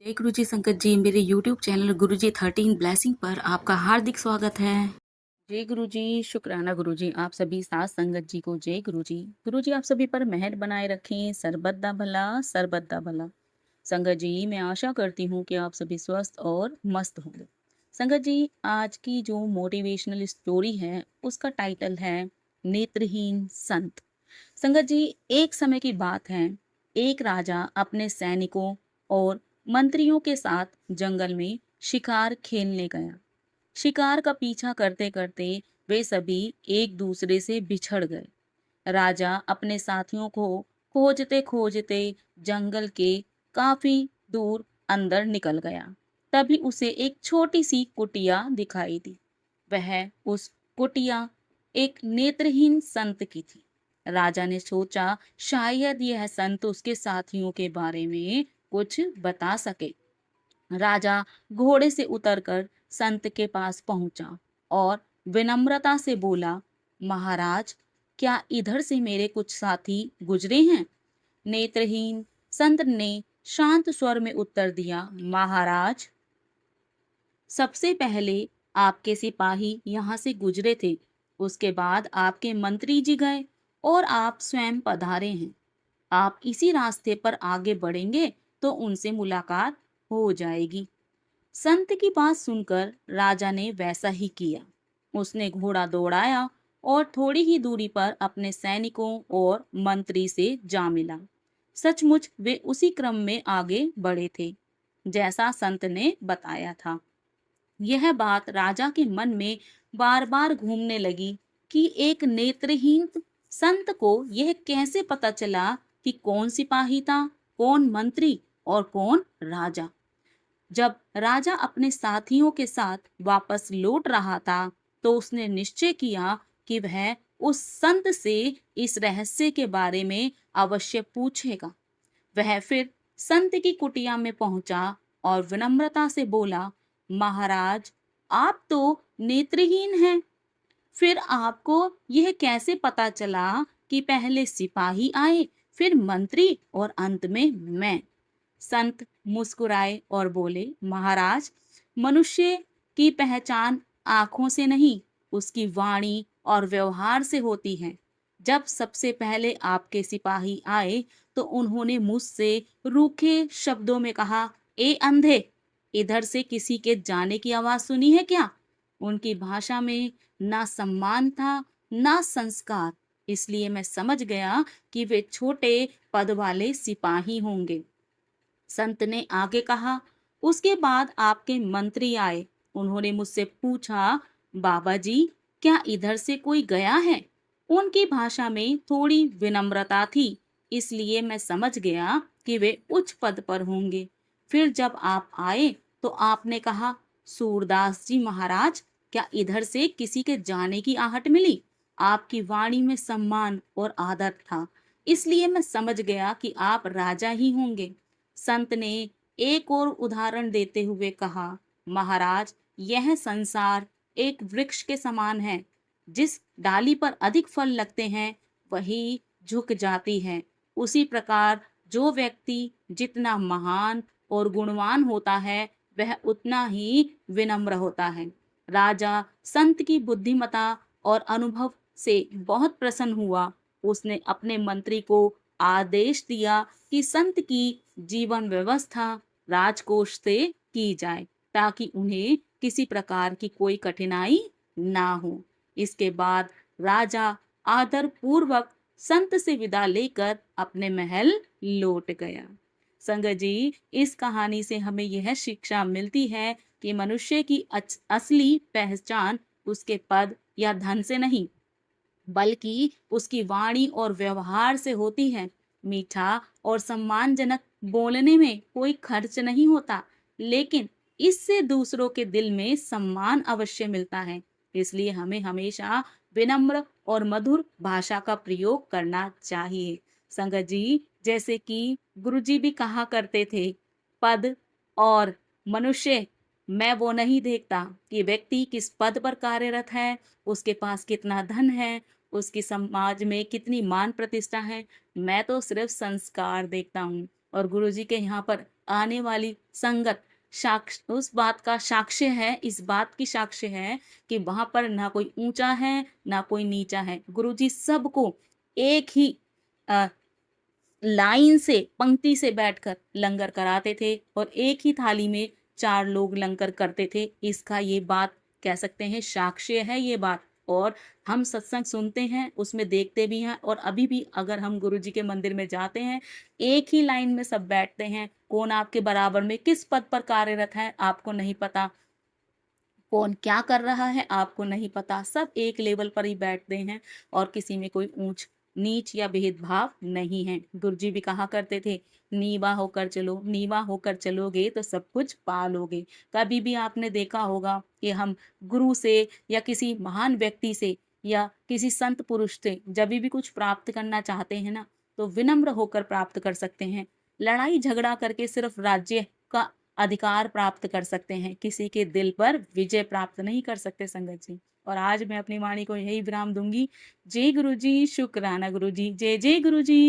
जय गुरु जी संगत जी, मेरे यूट्यूब चैनल गुरु जी 13 ब्लेसिंग पर आपका हार्दिक स्वागत है। जय गुरु जी, शुक्राना गुरु जी, आप सभी साथ संगत जी को जय गुरु जी। गुरु जी आप सभी पर मेहर बनाए रखें, सर्बदा भला सर्बदा भला। संगत जी मैं आशा करती हूँ कि आप सभी स्वस्थ और मस्त होंगे। संगत जी आज की जो मोटिवेशनल स्टोरी है उसका टाइटल है नेत्रहीन संत। संगत जी एक समय की बात है, एक राजा अपने सैनिकों और मंत्रियों के साथ जंगल में शिकार खेलने गया। शिकार का पीछा करते करते वे सभी एक दूसरे से बिछड़ गए। राजा अपने साथियों को खोजते खोजते जंगल के काफी दूर अंदर निकल गया। तभी उसे एक छोटी सी कुटिया दिखाई दी। वह उस कुटिया एक नेत्रहीन संत की थी। राजा ने सोचा शायद यह संत उसके साथियों के बारे में कुछ बता सके। राजा घोड़े से उतरकर संत के पास पहुंचा और विनम्रता से बोला, महाराज, क्या इधर से मेरे कुछ साथी गुजरे हैं? नेत्रहीन संत ने शांत स्वर में उत्तर दिया, महाराज, सबसे पहले आपके सिपाही यहाँ से गुजरे थे, उसके बाद आपके मंत्री जी गए और आप स्वयं पधारे हैं। आप इसी रास्ते पर आगे बढ़ेंगे तो उनसे मुलाकात हो जाएगी। संत की बात सुनकर राजा ने वैसा ही किया। उसने घोड़ा दौड़ाया और थोड़ी ही दूरी पर अपने सैनिकों और मंत्री से जा मिला। सचमुच वे उसी क्रम में आगे बढ़े थे जैसा संत ने बताया था। यह बात राजा के मन में बार बार घूमने लगी कि एक नेत्रहीन संत को यह कैसे पता चला कि कौन सिपाही था, कौन मंत्री और कौन राजा। जब राजा अपने साथियों के साथ वापस लौट रहा था तो उसने निश्चय किया कि वह उस संत से इस रहस्य के बारे में अवश्य पूछेगा। वह फिर संत की कुटिया में पहुंचा और विनम्रता से बोला, महाराज, आप तो नेत्रहीन हैं, फिर आपको यह कैसे पता चला कि पहले सिपाही आए, फिर मंत्री और अंत में मैं? संत मुस्कुराए और बोले, महाराज, मनुष्य की पहचान आंखों से नहीं, उसकी वाणी और व्यवहार से होती है। जब सबसे पहले आपके सिपाही आए तो उन्होंने मुझसे रूखे शब्दों में कहा, ए अंधे, इधर से किसी के जाने की आवाज सुनी है क्या? उनकी भाषा में ना सम्मान था ना संस्कार। इसलिए मैं समझ गया कि वे छोटे पद वाले सिपाही होंगे। संत ने आगे कहा, उसके बाद आपके मंत्री आए। उन्होंने मुझसे पूछा, बाबा जी, क्या इधर से कोई गया है? उनकी भाषा में थोड़ी विनम्रता थी, इसलिए मैं समझ गया कि वे उच्च पद पर होंगे। फिर जब आप आए तो आपने कहा, सूरदास जी महाराज, क्या इधर से किसी के जाने की आहट मिली? आपकी वाणी में सम्मान और आदर था, इसलिए मैं समझ गया कि आप राजा ही होंगे। संत ने एक और उदाहरण देते हुए कहा, महाराज, यह संसार एक वृक्ष के समान है। जिस डाली पर अधिक फल लगते हैं वही झुक जाती है। उसी प्रकार जो व्यक्ति जितना महान और गुणवान होता है वह उतना ही विनम्र होता है। राजा संत की बुद्धिमता और अनुभव से बहुत प्रसन्न हुआ। उसने अपने मंत्री को आदेश दिया कि संत की जीवन व्यवस्था राजकोष से की जाए ताकि उन्हें किसी प्रकार की कोई कठिनाई ना हो। इसके बाद राजा आदर पूर्वक संत से विदा लेकर अपने महल लौट गया। संगत जी, इस कहानी से हमें यह शिक्षा मिलती है कि मनुष्य की असली पहचान उसके पद या धन से नहीं बल्कि उसकी वाणी और व्यवहार से होती है। मीठा और सम्मानजनक बोलने में कोई खर्च नहीं होता, लेकिन इससे दूसरों के दिल में सम्मान अवश्य मिलता है। इसलिए हमें हमेशा विनम्र और मधुर भाषा का प्रयोग करना चाहिए। संगत जी, जैसे कि गुरुजी भी कहा करते थे, पद और मनुष्य, मैं वो नहीं देखता कि व्यक्ति किस पद पर कार्यरत है, उसके पास कितना धन है, उसकी समाज में कितनी मान प्रतिष्ठा है। मैं तो सिर्फ संस्कार देखता हूँ। और गुरुजी के यहाँ पर आने वाली संगत साक्ष उस बात का साक्ष्य है, इस बात की साक्ष्य है कि वहां पर ना कोई ऊंचा है ना कोई नीचा है। गुरुजी सबको एक ही लाइन से पंक्ति से बैठकर लंगर कराते थे और एक ही थाली में 4 लोग लंगर करते थे। इसका ये बात कह सकते हैं साक्ष्य है ये बात। और हम सत्संग सुनते हैं, उसमें देखते भी हैं, और अभी भी अगर हम गुरुजी के मंदिर में जाते हैं, एक ही लाइन में सब बैठते हैं। कौन आपके बराबर में किस पद पर कार्यरत है आपको नहीं पता, कौन क्या कर रहा है आपको नहीं पता, सब एक लेवल पर ही बैठते हैं और किसी में कोई ऊंच नीच या भेदभाव नहीं है। गुरुजी भी कहा करते थे, नीवा होकर चलो, नीवा होकर चलोगे तो सब कुछ पा लोगे। कभी भी आपने देखा होगा कि हम गुरु से या किसी महान व्यक्ति से या किसी संत पुरुष से जब भी कुछ प्राप्त करना चाहते हैं ना, तो विनम्र होकर प्राप्त कर सकते हैं। लड़ाई झगड़ा करके सिर्फ राज्य का अधिकार प्राप्त कर सकते हैं, किसी के दिल पर विजय प्राप्त नहीं कर सकते संगत जी। और आज मैं अपनी वाणी को यही विराम दूंगी। जय गुरु जी, शुक्राना गुरु जी, जय जय गुरु जी।